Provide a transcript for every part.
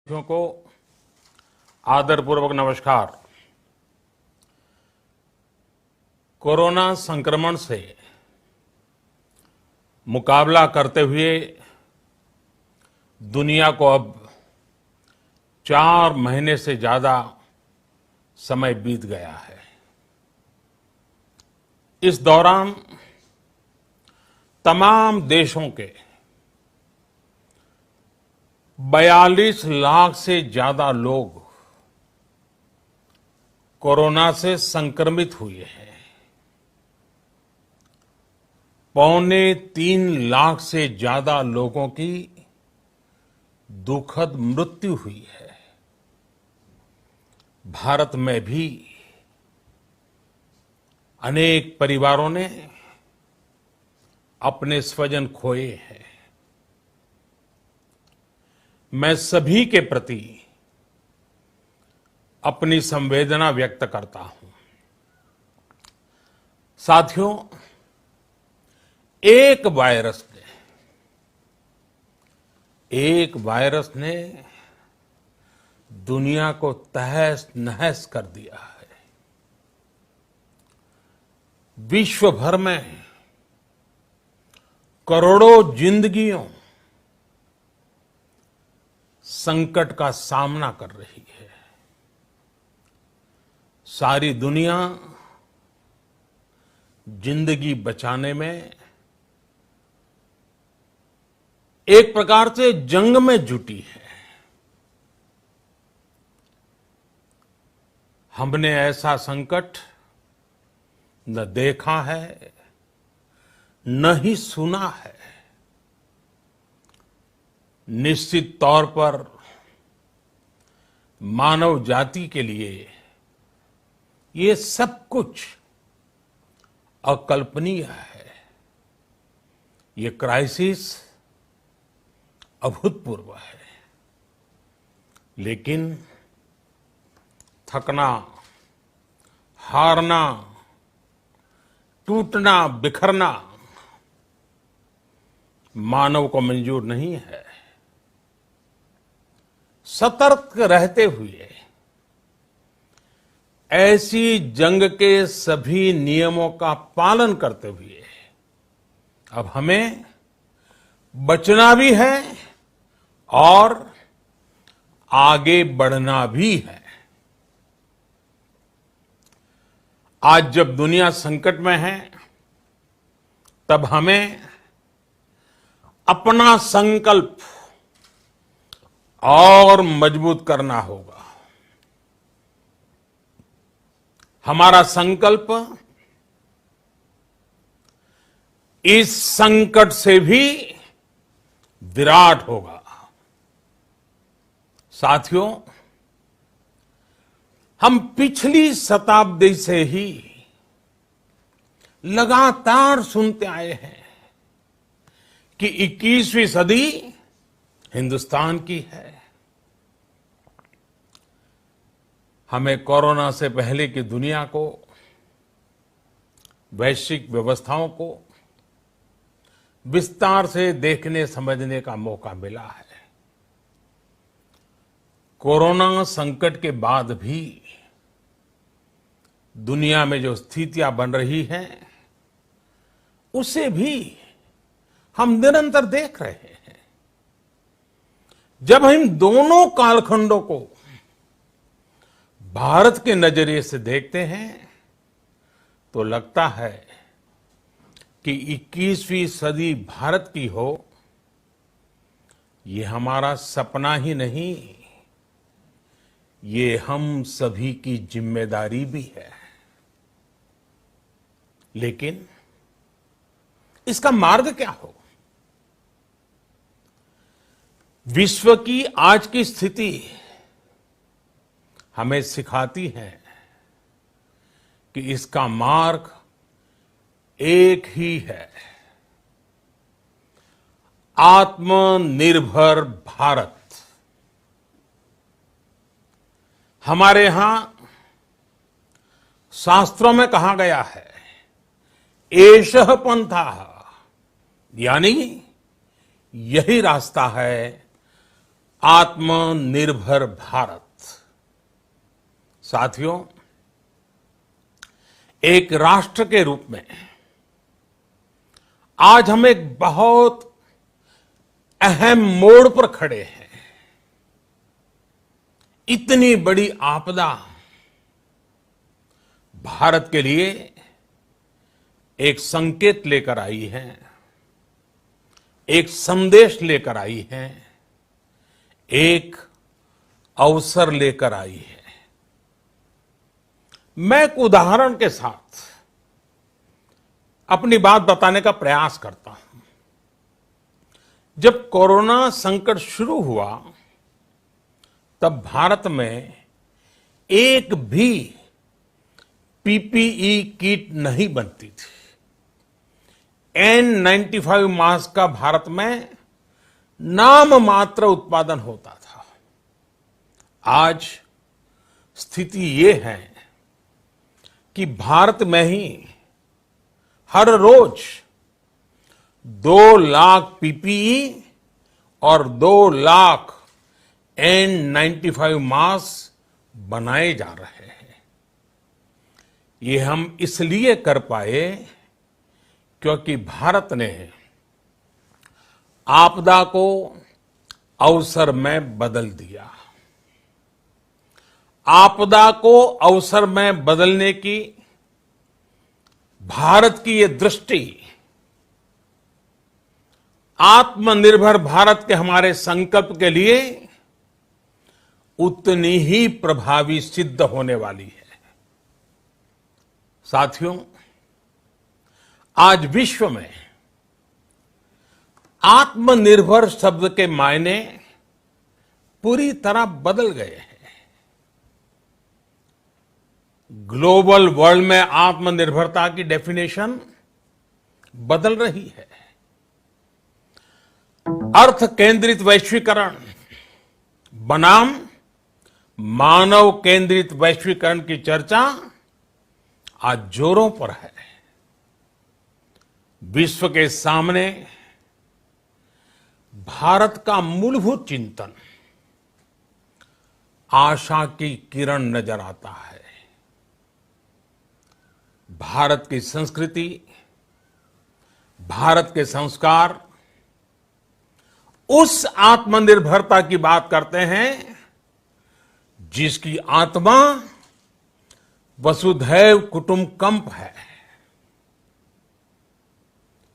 साथियों को आदरपूर्वक नमस्कार। कोरोना संक्रमण से मुकाबला करते हुए दुनिया को अब 4 महीने से ज्यादा समय बीत गया है। इस दौरान तमाम देशों के 42 लाख से ज्यादा लोग कोरोना से संक्रमित हुए हैं। 2.25 लाख से ज्यादा लोगों की दुखद मृत्यु हुई है। भारत में भी अनेक परिवारों ने अपने स्वजन खोए हैं। मैं सभी के प्रति अपनी संवेदना व्यक्त करता हूं। साथियों, एक वायरस ने दुनिया को तहस नहस कर दिया है। विश्व भर में करोड़ों जिंदगियों संकट का सामना कर रही है। सारी दुनिया जिंदगी बचाने में एक प्रकार से जंग में जुटी है। हमने ऐसा संकट न देखा है, न ही सुना है। निश्चित तौर पर मानव जाति के लिए ये सब कुछ अकल्पनीय है। ये क्राइसिस अभूतपूर्व है। लेकिन थकना, हारना, टूटना, बिखरना मानव को मंजूर नहीं है। सतर्क रहते हुए ऐसी जंग के सभी नियमों का पालन करते हुए अब हमें बचना भी है और आगे बढ़ना भी है। आज जब दुनिया संकट में है, तब हमें अपना संकल्प और मजबूत करना होगा। हमारा संकल्प इस संकट से भी विराट होगा। साथियों, हम पिछली शताब्दी से ही लगातार सुनते आए हैं कि 21वीं सदी हिंदुस्तान की है। हमें कोरोना से पहले की दुनिया को, वैश्विक व्यवस्थाओं को विस्तार से देखने समझने का मौका मिला है। कोरोना संकट के बाद भी दुनिया में जो स्थितियां बन रही हैं, उसे भी हम निरंतर देख रहे हैं। जब हम दोनों कालखंडों को भारत के नजरिए से देखते हैं, तो लगता है कि 21वीं सदी भारत की हो, ये हमारा सपना ही नहीं, ये हम सभी की जिम्मेदारी भी है। लेकिन इसका मार्ग क्या हो? विश्व की आज की स्थिति हमें सिखाती है कि इसका मार्ग एक ही है, आत्मनिर्भर भारत। हमारे यहां शास्त्रों में कहा गया है, एषः पंथः, यानी यही रास्ता है आत्मनिर्भर भारत। साथियों, एक राष्ट्र के रूप में आज हम एक बहुत अहम मोड़ पर खड़े हैं। इतनी बड़ी आपदा भारत के लिए एक संकेत लेकर आई है, एक संदेश लेकर आई है, एक अवसर लेकर आई है। मैं एक उदाहरण के साथ अपनी बात बताने का प्रयास करता हूं। जब कोरोना संकट शुरू हुआ तब भारत में एक भी पीपीई किट नहीं बनती थी। N95 मास्क का भारत में नाम मात्र उत्पादन होता था। आज स्थिति ये है कि भारत में ही हर रोज 2 लाख पीपीई और 2 लाख N95 मास्क बनाए जा रहे हैं। ये हम इसलिए कर पाए क्योंकि भारत ने आपदा को अवसर में बदल दिया। आपदा को अवसर में बदलने की भारत की ये दृष्टि आत्मनिर्भर भारत के हमारे संकल्प के लिए उतनी ही प्रभावी सिद्ध होने वाली है। साथियों, आज विश्व में आत्मनिर्भर शब्द के मायने पूरी तरह बदल गए हैं। ग्लोबल वर्ल्ड में आत्मनिर्भरता की डेफिनेशन बदल रही है। अर्थ केंद्रित वैश्वीकरण बनाम मानव केंद्रित वैश्वीकरण की चर्चा आज जोरों पर है। विश्व के सामने भारत का मूलभूत चिंतन आशा की किरण नजर आता है। भारत की संस्कृति, भारत के संस्कार उस आत्मनिर्भरता की बात करते हैं जिसकी आत्मा वसुधैव कुटुंबकम है।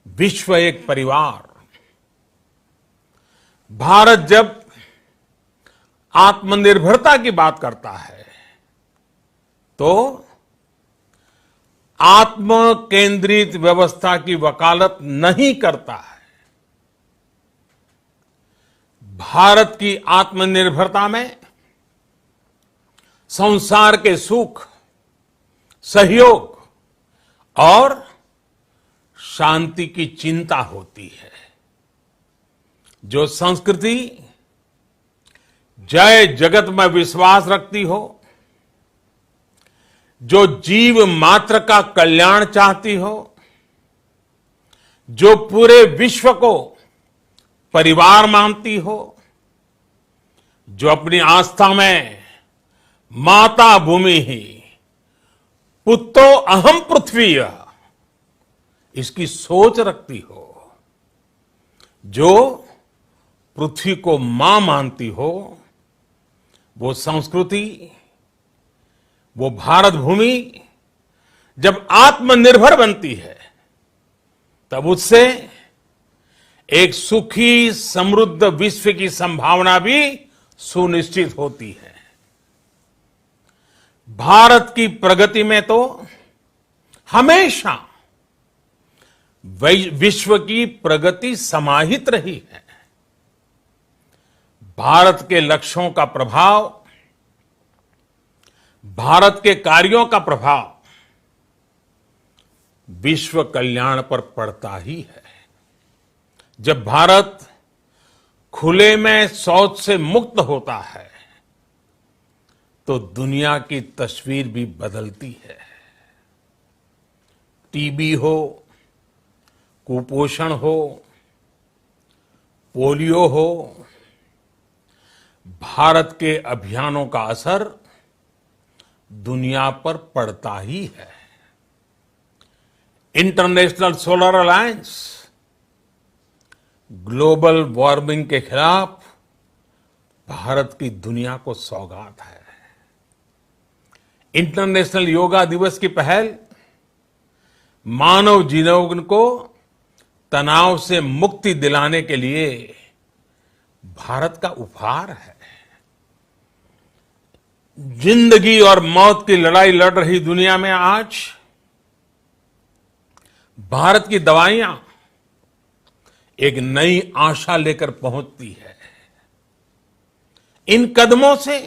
विश्व एक परिवार। भारत जब आत्मनिर्भरता की बात करता है तो आत्म केंद्रित व्यवस्था की वकालत नहीं करता है। भारत की आत्मनिर्भरता में संसार के सुख, सहयोग और शांति की चिंता होती है। जो संस्कृति जय जगत में विश्वास रखती हो, जो जीव मात्र का कल्याण चाहती हो, जो पूरे विश्व को परिवार मानती हो, जो अपनी आस्था में माता भूमि ही पुत्रो अहम पृथ्वी इसकी सोच रखती हो, जो पृथ्वी को मां मानती हो, वो संस्कृति, वो भारत भूमि जब आत्मनिर्भर बनती है तब उससे एक सुखी समृद्ध विश्व की संभावना भी सुनिश्चित होती है। भारत की प्रगति में तो हमेशा विश्व की प्रगति समाहित रही है। भारत के लक्ष्यों का प्रभाव, भारत के कार्यों का प्रभाव विश्व कल्याण पर पड़ता ही है। जब भारत खुले में शौच से मुक्त होता है तो दुनिया की तस्वीर भी बदलती है। टीबी हो, कुपोषण हो, पोलियो हो, भारत के अभियानों का असर दुनिया पर पड़ता ही है। International solar alliance global warming के खिलाफ भारत की दुनिया को सौगात है। इंटरनेशनल योगा दिवस की पहल मानव जीवन को तनाव से मुक्ति दिलाने के लिए भारत का उपहार है। जिंदगी और मौत की लड़ाई लड़ रही दुनिया में आज भारत की दवाइयां एक नई आशा लेकर पहुंचती है। इन कदमों से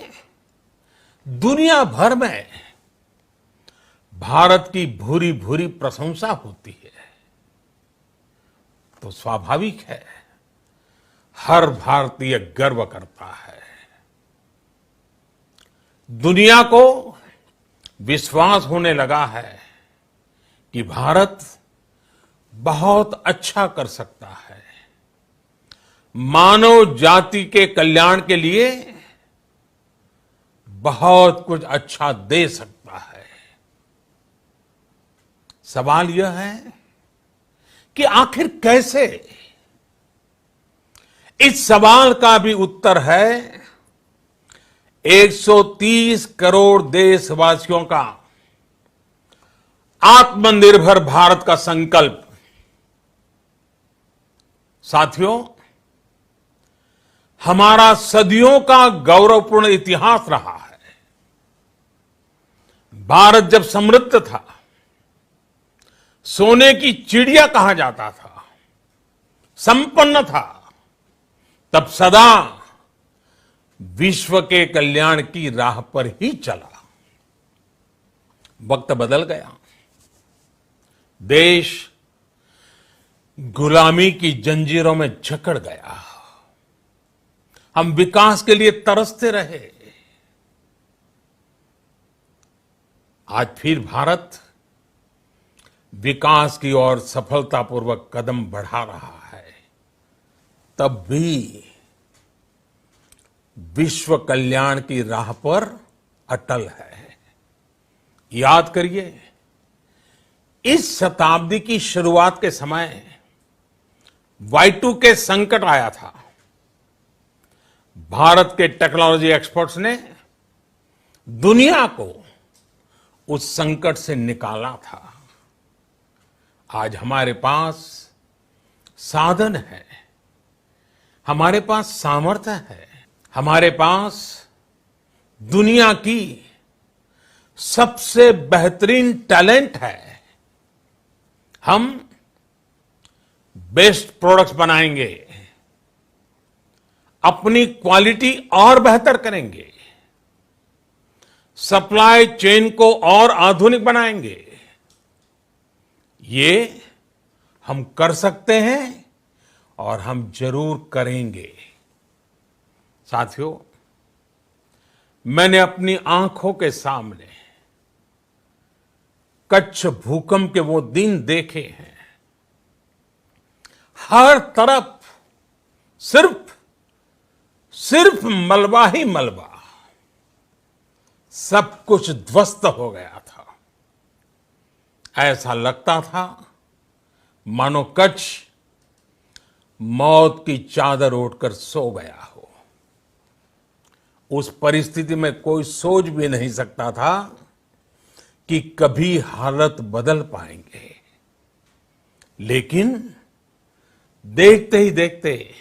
दुनिया भर में भारत की भूरी भूरी प्रशंसा होती है। तो स्वाभाविक है, हर भारतीय गर्व करता है। दुनिया को विश्वास होने लगा है कि भारत बहुत अच्छा कर सकता है, मानव जाति के कल्याण के लिए बहुत कुछ अच्छा दे सकता है। सवाल यह है कि आखिर कैसे? इस सवाल का भी उत्तर है 130 करोड़ देशवासियों का आत्मनिर्भर भारत का संकल्प। साथियों, हमारा सदियों का गौरवपूर्ण इतिहास रहा है। भारत जब समृद्ध था, सोने की चिड़िया कहा जाता था, संपन्न था, तब सदा विश्व के कल्याण की राह पर ही चला। वक्त बदल गया, देश गुलामी की जंजीरों में जकड़ गया। हम विकास के लिए तरसते रहे। आज फिर भारत विकास की ओर सफलतापूर्वक कदम बढ़ा रहा है। तब भी विश्व कल्याण की राह पर अटल है। याद करिए, इस शताब्दी की शुरुआत के समय Y2K संकट आया था। भारत के टेक्नोलॉजी एक्सपर्ट्स ने दुनिया को उस संकट से निकाला था। आज हमारे पास साधन है, हमारे पास सामर्थ्य है, हमारे पास दुनिया की सबसे बेहतरीन टैलेंट है। हम बेस्ट प्रोडक्ट्स बनाएंगे, अपनी क्वालिटी और बेहतर करेंगे, सप्लाई चेन को और आधुनिक बनाएंगे। ये हम कर सकते हैं और हम जरूर करेंगे। साथियों, मैंने अपनी आंखों के सामने कच्छ भूकंप के वो दिन देखे हैं। हर तरफ सिर्फ मलबा ही मलबा, सब कुछ ध्वस्त हो गया था। ऐसा लगता था मानो कच्छ मौत की चादर ओढ़कर सो गया हो। उस परिस्थिति में कोई सोच भी नहीं सकता था कि कभी हालत बदल पाएंगे। लेकिन देखते ही देखते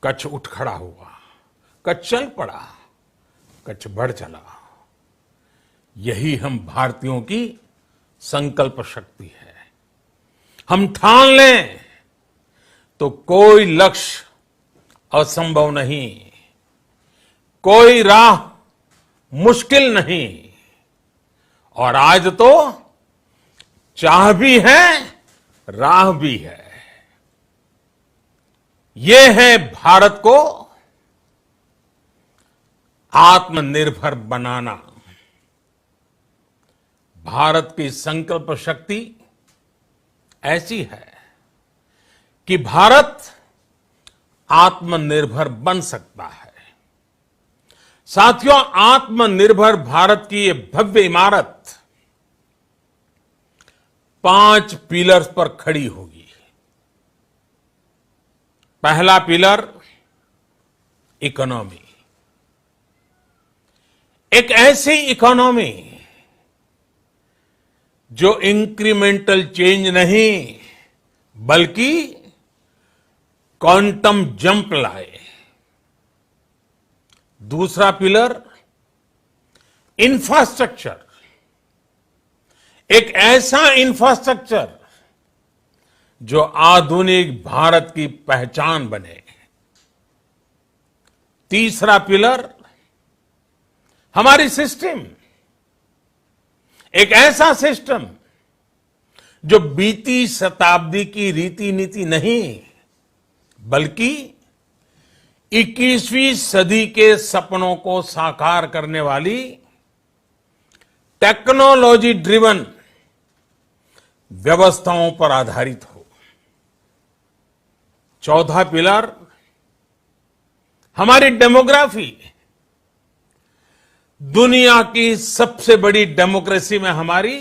कच्छ उठ खड़ा हुआ, कच्छ चल पड़ा, कच्छ बढ़ चला। यही हम भारतीयों की संकल्प शक्ति है। हम ठान लें तो कोई लक्ष्य असंभव नहीं, कोई राह मुश्किल नहीं। और आज तो चाह भी है, राह भी है। ये है भारत को आत्मनिर्भर बनाना। भारत की संकल्प शक्ति ऐसी है कि भारत आत्मनिर्भर बन सकता है। साथियों, आत्मनिर्भर भारत की ये भव्य इमारत 5 पिलर्स पर खड़ी होगी। पहला पिलर इकोनॉमी। एक ऐसी इकोनॉमी जो इंक्रीमेंटल चेंज नहीं बल्कि क्वांटम जंप लाए। दूसरा पिलर इंफ्रास्ट्रक्चर। एक ऐसा इंफ्रास्ट्रक्चर जो आधुनिक भारत की पहचान बने। तीसरा पिलर हमारी सिस्टम। एक ऐसा सिस्टम जो बीती शताब्दी की रीति नीति नहीं बल्कि 21वीं सदी के सपनों को साकार करने वाली टेक्नोलॉजी ड्रिवन व्यवस्थाओं पर आधारित हो। चौथा पिलर हमारी डेमोग्राफी। दुनिया की सबसे बड़ी डेमोक्रेसी में हमारी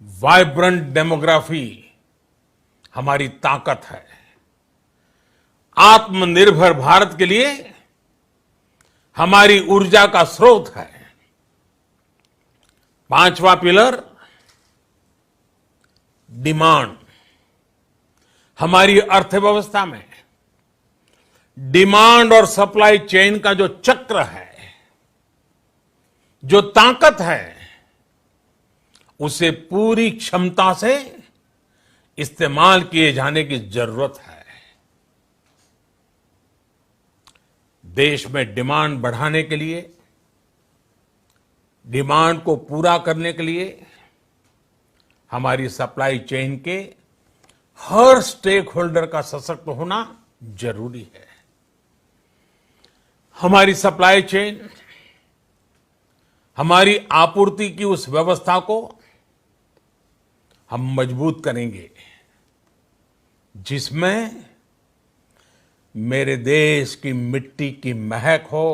वाइब्रेंट डेमोग्राफी हमारी ताकत है। आत्मनिर्भर भारत के लिए हमारी ऊर्जा का स्रोत है। पांचवा पिलर डिमांड। हमारी अर्थव्यवस्था में डिमांड और सप्लाई चेन का जो चक्र है, जो ताकत है, उसे पूरी क्षमता से इस्तेमाल किए जाने की जरूरत है। देश में डिमांड बढ़ाने के लिए, डिमांड को पूरा करने के लिए हमारी सप्लाई चेन के हर स्टेक होल्डर का सशक्त होना जरूरी है। हमारी सप्लाई चेन, हमारी आपूर्ति की उस व्यवस्था को हम मजबूत करेंगे जिसमें मेरे देश की मिट्टी की महक हो,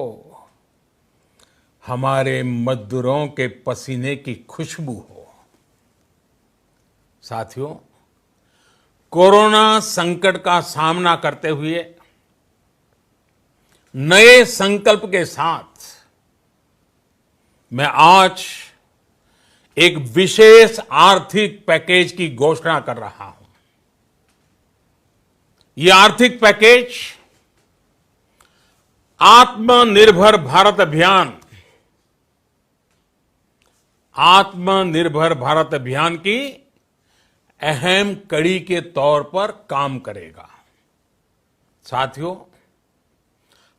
हमारे मजदूरों के पसीने की खुशबू हो। साथियों, कोरोना संकट का सामना करते हुए नए संकल्प के साथ मैं आज एक विशेष आर्थिक पैकेज की घोषणा कर रहा हूं। यह आर्थिक पैकेज आत्मनिर्भर भारत अभियान, आत्मनिर्भर भारत अभियान की अहम कड़ी के तौर पर काम करेगा। साथियों,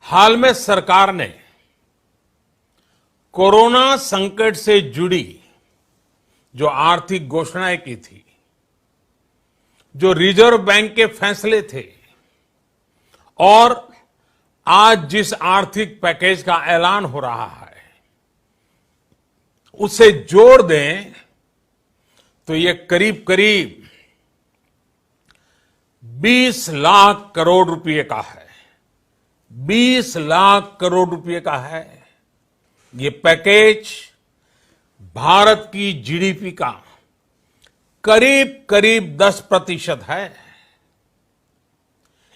हाल में सरकार ने कोरोना संकट से जुड़ी जो आर्थिक घोषणाएं की थी, जो रिजर्व बैंक के फैसले थे और आज जिस आर्थिक पैकेज का ऐलान हो रहा है, उसे जोड़ दें तो ये करीब करीब 20 लाख करोड़ रुपए का है। 20 लाख करोड़ रुपए का है। ये पैकेज भारत की जीडीपी का करीब करीब 10% है।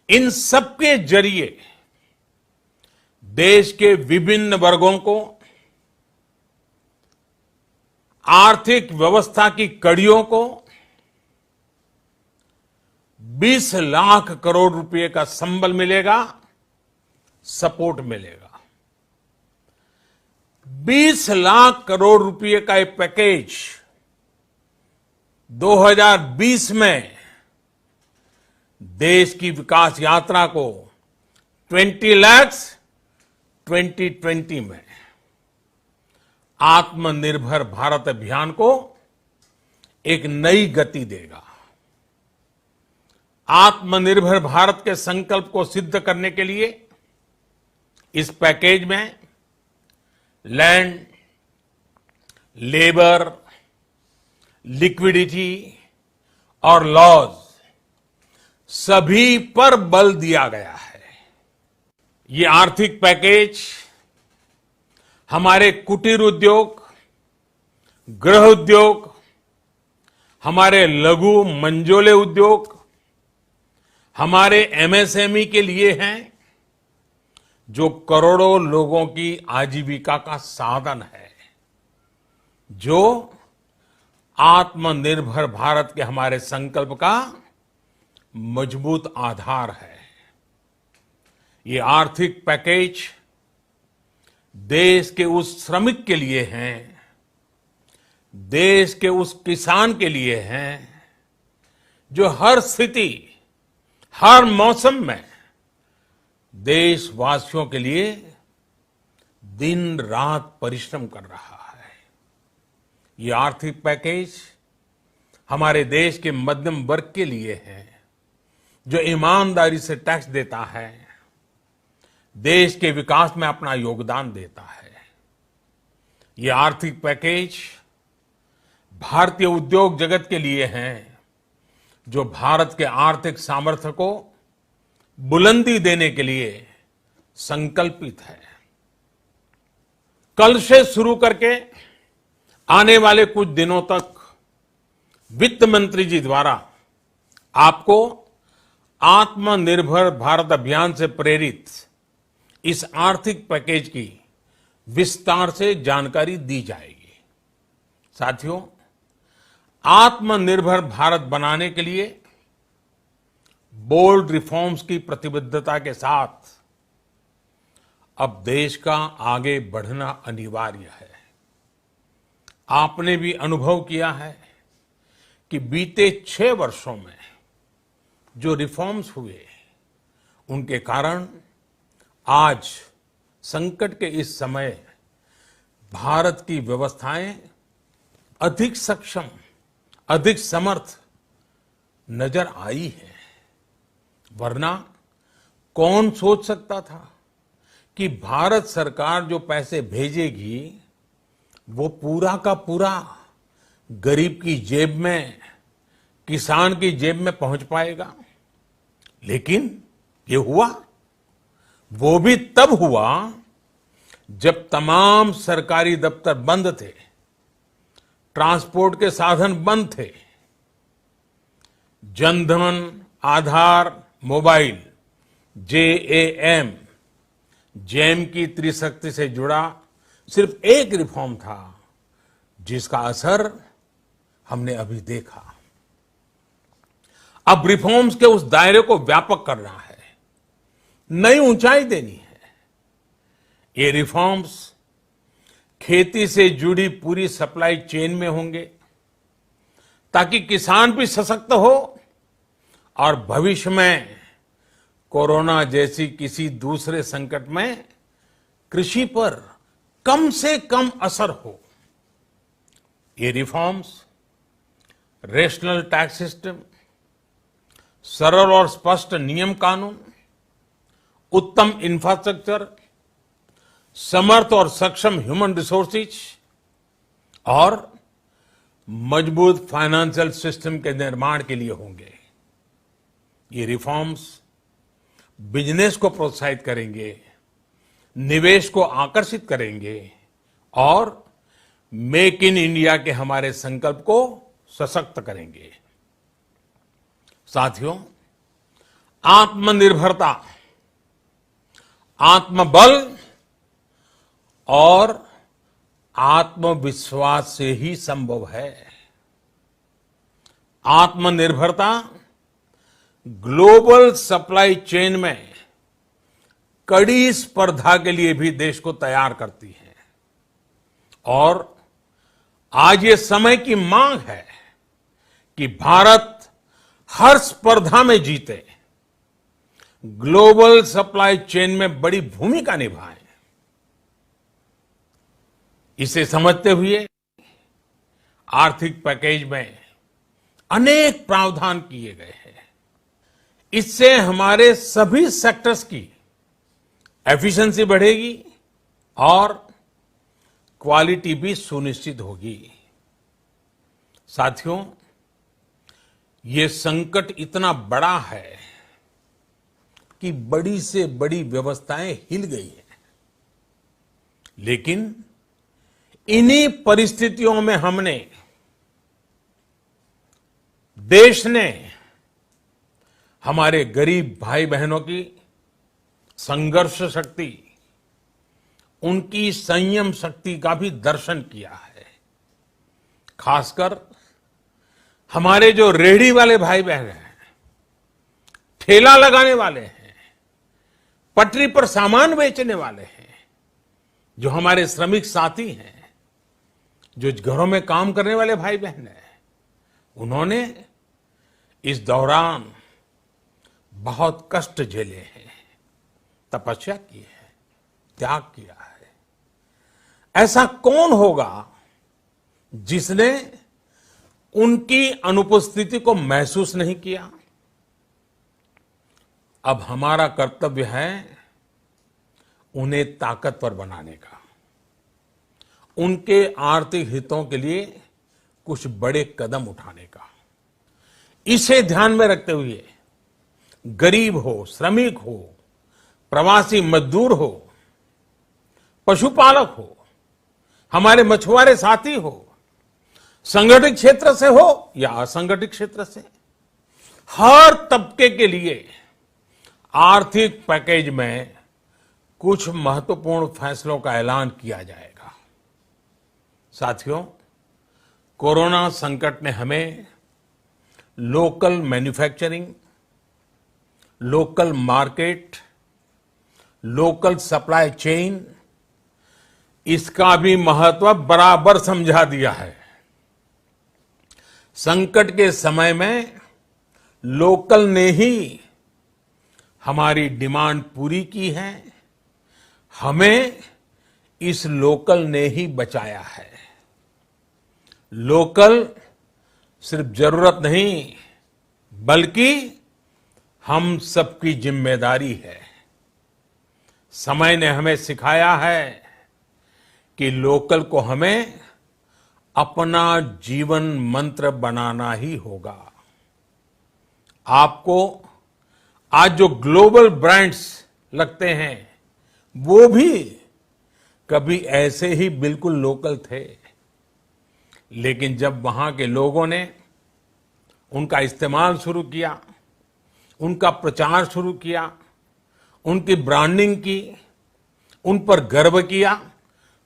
इन सबके जरिए देश के विभिन्न वर्गों को आर्थिक व्यवस्था की कड़ियों को 20 लाख करोड़ रुपए का संबल मिलेगा, सपोर्ट मिलेगा। 20 लाख करोड़ रुपए का ये पैकेज 2020 में देश की विकास यात्रा को 20 लाख 2020 में आत्मनिर्भर भारत अभियान को एक नई गति देगा। आत्मनिर्भर भारत के संकल्प को सिद्ध करने के लिए इस पैकेज में लैंड, लेबर, लिक्विडिटी और लॉज सभी पर बल दिया गया है। ये आर्थिक पैकेज हमारे कुटीर उद्योग, गृह उद्योग, हमारे लघु मंझोले उद्योग, हमारे एमएसएमई के लिए हैं, जो करोड़ों लोगों की आजीविका का साधन है, जो आत्मनिर्भर भारत के हमारे संकल्प का मजबूत आधार है। ये आर्थिक पैकेज देश के उस श्रमिक के लिए हैं, देश के उस किसान के लिए हैं, जो हर स्थिति, हर मौसम में देशवासियों के लिए दिन रात परिश्रम कर रहा है। ये आर्थिक पैकेज हमारे देश के मध्यम वर्ग के लिए है, जो ईमानदारी से टैक्स देता है, देश के विकास में अपना योगदान देता है। ये आर्थिक पैकेज भारतीय उद्योग जगत के लिए हैं, जो भारत के आर्थिक सामर्थ्य को बुलंदी देने के लिए संकल्पित है। कल से शुरू करके आने वाले कुछ दिनों तक वित्त मंत्री जी द्वारा आपको आत्मनिर्भर भारत अभियान से प्रेरित इस आर्थिक पैकेज की विस्तार से जानकारी दी जाएगी। साथियों, आत्मनिर्भर भारत बनाने के लिए बोल्ड रिफॉर्म्स की प्रतिबद्धता के साथ अब देश का आगे बढ़ना अनिवार्य है। आपने भी अनुभव किया है कि बीते 6 वर्षों में जो रिफॉर्म्स हुए, उनके कारण आज संकट के इस समय भारत की व्यवस्थाएं अधिक सक्षम, अधिक समर्थ नजर आई है। वरना कौन सोच सकता था कि भारत सरकार जो पैसे भेजेगी वो पूरा का पूरा गरीब की जेब में, किसान की जेब में पहुंच पाएगा। लेकिन ये हुआ, वो भी तब हुआ जब तमाम सरकारी दफ्तर बंद थे, ट्रांसपोर्ट के साधन बंद थे। जनधन, आधार, मोबाइल, जेम की त्रिशक्ति से जुड़ा सिर्फ एक रिफॉर्म था, जिसका असर हमने अभी देखा। अब रिफॉर्म्स के उस दायरे को व्यापक करना है, नई ऊंचाई देनी है। ये रिफॉर्म्स खेती से जुड़ी पूरी सप्लाई चेन में होंगे, ताकि किसान भी सशक्त हो और भविष्य में कोरोना जैसी किसी दूसरे संकट में कृषि पर कम से कम असर हो। ये रिफॉर्म्स रेशनल टैक्स सिस्टम, सरल और स्पष्ट नियम कानून, उत्तम इंफ्रास्ट्रक्चर, समर्थ और सक्षम ह्यूमन रिसोर्सेज और मजबूत फाइनेंशियल सिस्टम के निर्माण के लिए होंगे। ये रिफॉर्म्स बिजनेस को प्रोत्साहित करेंगे, निवेश को आकर्षित करेंगे और मेक इन इंडिया के हमारे संकल्प को सशक्त करेंगे। साथियों, आत्मनिर्भरता, आत्मबल और आत्मविश्वास से ही संभव है। आत्मनिर्भरता ग्लोबल सप्लाई चेन में कड़ी स्पर्धा के लिए भी देश को तैयार करती है और आज ये समय की मांग है कि भारत हर स्पर्धा में जीते, ग्लोबल सप्लाई चेन में बड़ी भूमिका निभाए। इसे समझते हुए आर्थिक पैकेज में अनेक प्रावधान किए गए हैं। इससे हमारे सभी सेक्टर्स की एफिशिएंसी बढ़ेगी और क्वालिटी भी सुनिश्चित होगी। साथियों, ये संकट इतना बड़ा है कि बड़ी से बड़ी व्यवस्थाएं हिल गई हैं। लेकिन इन्हीं परिस्थितियों में हमने, देश ने हमारे गरीब भाई बहनों की संघर्ष शक्ति, उनकी संयम शक्ति का भी दर्शन किया है। खासकर हमारे जो रेहड़ी वाले भाई बहन हैं, ठेला लगाने वाले हैं, पटरी पर सामान बेचने वाले हैं, जो हमारे श्रमिक साथी हैं, जो घरों में काम करने वाले भाई बहन हैं, उन्होंने इस दौरान बहुत कष्ट झेले हैं, तपस्या की है, त्याग किया है। ऐसा कौन होगा जिसने उनकी अनुपस्थिति को महसूस नहीं किया? अब हमारा कर्तव्य है उन्हें ताकतवर बनाने का, उनके आर्थिक हितों के लिए कुछ बड़े कदम उठाने का। इसे ध्यान में रखते हुए गरीब हो, श्रमिक हो, प्रवासी मजदूर हो, पशुपालक हो, हमारे मछुआरे साथी हो, संगठित क्षेत्र से हो या असंगठित क्षेत्र से, हर तबके के लिए आर्थिक पैकेज में कुछ महत्वपूर्ण फैसलों का ऐलान किया जाएगा। साथियों, कोरोना संकट ने हमें local manufacturing, local market, local supply chain, इसका भी महत्व बराबर समझा दिया है। संकट के समय में लोकल ने ही हमारी डिमांड पूरी की है, हमें इस लोकल ने ही बचाया है। लोकल सिर्फ जरूरत नहीं, बल्कि हम सबकी जिम्मेदारी है। समय ने हमें सिखाया है कि लोकल को हमें अपना जीवन मंत्र बनाना ही होगा। आपको आज जो ग्लोबल ब्रांड्स लगते हैं, वो भी कभी ऐसे ही बिल्कुल लोकल थे, लेकिन जब वहां के लोगों ने उनका इस्तेमाल शुरू किया, उनका प्रचार शुरू किया, उनकी ब्रांडिंग की, उन पर गर्व किया,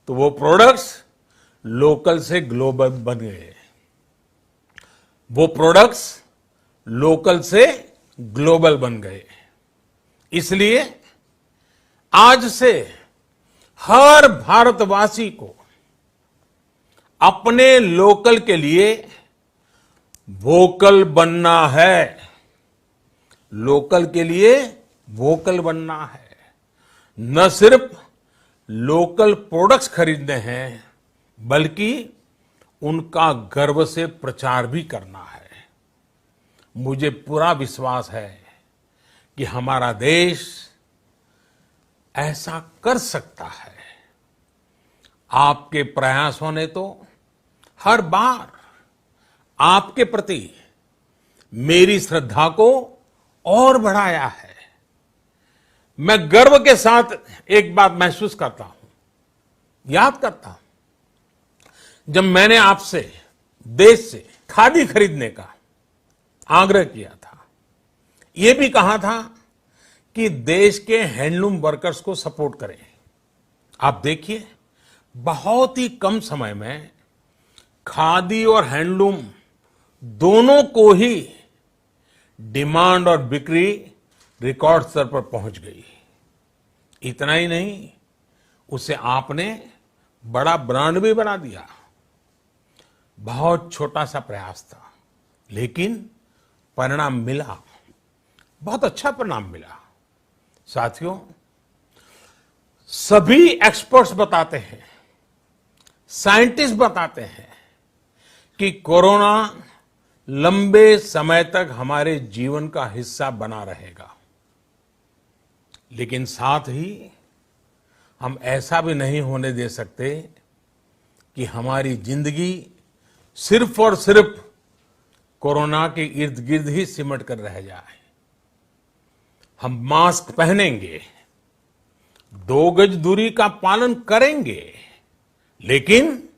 तो वो प्रोडक्ट्स लोकल से ग्लोबल बन गए। वो प्रोडक्ट्स लोकल से ग्लोबल बन गए। इसलिए आज से हर भारतवासी को अपने लोकल के लिए वोकल बनना है। लोकल के लिए वोकल बनना है। न सिर्फ लोकल प्रोडक्ट्स खरीदने हैं, बल्कि उनका गर्व से प्रचार भी करना है। मुझे पूरा विश्वास है कि हमारा देश ऐसा कर सकता है। आपके प्रयासों ने तो हर बार आपके प्रति मेरी श्रद्धा को और बढ़ाया है। मैं गर्व के साथ एक बात महसूस करता हूं, याद करता हूं, जब मैंने आपसे देश से खादी खरीदने का आग्रह किया था, यह भी कहा था कि देश के हैंडलूम वर्कर्स को सपोर्ट करें। आप देखिए, बहुत ही कम समय में खादी और हैंडलूम दोनों को ही डिमांड और बिक्री रिकॉर्ड स्तर पर पहुंच गई। इतना ही नहीं, उसे आपने बड़ा ब्रांड भी बना दिया। बहुत छोटा सा प्रयास था, लेकिन परिणाम मिला, बहुत अच्छा परिणाम मिला। साथियों, सभी एक्सपर्ट्स बताते हैं, साइंटिस्ट बताते हैं कि कोरोना लंबे समय तक हमारे जीवन का हिस्सा बना रहेगा। लेकिन साथ ही हम ऐसा भी नहीं होने दे सकते कि हमारी जिंदगी सिर्फ और सिर्फ कोरोना के इर्द गिर्द ही सिमट कर रह जाए। हम मास्क पहनेंगे, 2 गज दूरी का पालन करेंगे, लेकिन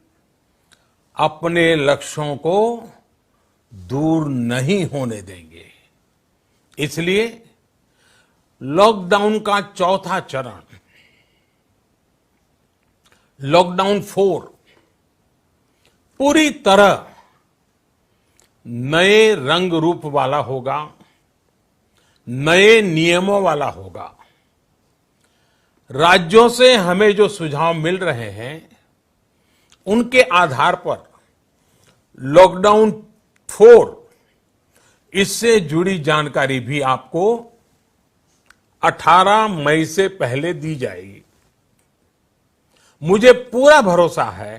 अपने लक्ष्यों को दूर नहीं होने देंगे। इसलिए लॉकडाउन का चौथा चरण, लॉकडाउन 4, पूरी तरह नए रंग रूप वाला होगा, नए नियमों वाला होगा। राज्यों से हमें जो सुझाव मिल रहे हैं, उनके आधार पर लॉकडाउन 4, इससे जुड़ी जानकारी भी आपको 18 मई से पहले दी जाएगी। मुझे पूरा भरोसा है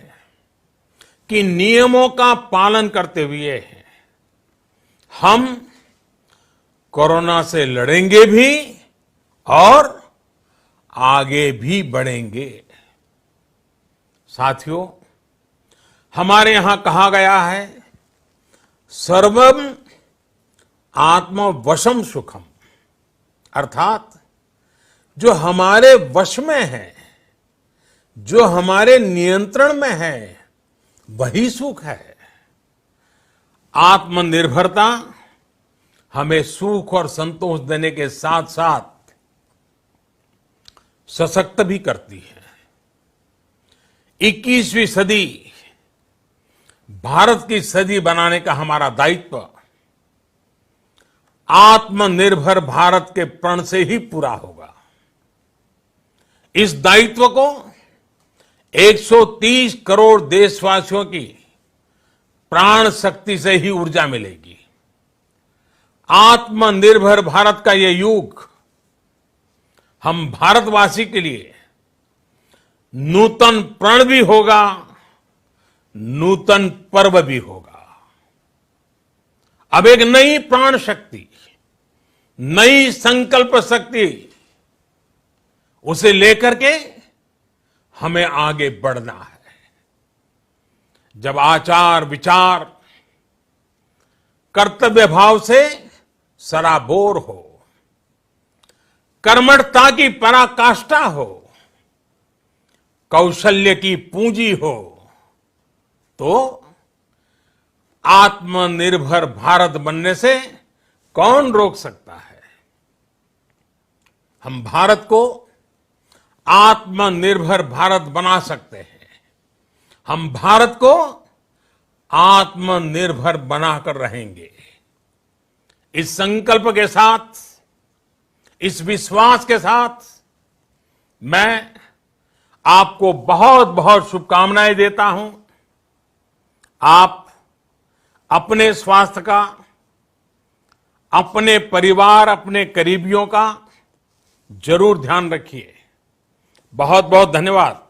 कि नियमों का पालन करते हुए हम कोरोना से लड़ेंगे भी और आगे भी बढ़ेंगे। साथियों, हमारे यहां कहा गया है, सर्वम आत्मवशम सुखम, अर्थात जो हमारे वश में है, जो हमारे नियंत्रण में है, वही सुख है। आत्मनिर्भरता हमें सुख और संतोष देने के साथ साथ सशक्त भी करती है। 21वीं सदी भारत की सदी बनाने का हमारा दायित्व आत्मनिर्भर भारत के प्रण से ही पूरा होगा। इस दायित्व को 130 करोड़ देशवासियों की प्राण शक्ति से ही ऊर्जा मिलेगी। आत्मनिर्भर भारत का ये युग हम भारतवासी के लिए नूतन प्रण भी होगा, नूतन पर्व भी होगा। अब एक नई प्राण शक्ति, नई संकल्प शक्ति, उसे लेकर के हमें आगे बढ़ना है। जब आचार विचार कर्तव्य भाव से सराबोर हो, कर्मठता की पराकाष्ठा हो, कौशल्य की पूंजी हो, तो आत्मनिर्भर भारत बनने से कौन रोक सकता है। हम भारत को आत्मनिर्भर भारत बना सकते हैं। हम भारत को आत्मनिर्भर बनाकर रहेंगे। इस संकल्प के साथ, इस विश्वास के साथ मैं आपको बहुत बहुत शुभकामनाएं देता हूं। आप अपने स्वास्थ्य का, अपने परिवार, अपने करीबियों का जरूर ध्यान रखिए। बहुत बहुत धन्यवाद।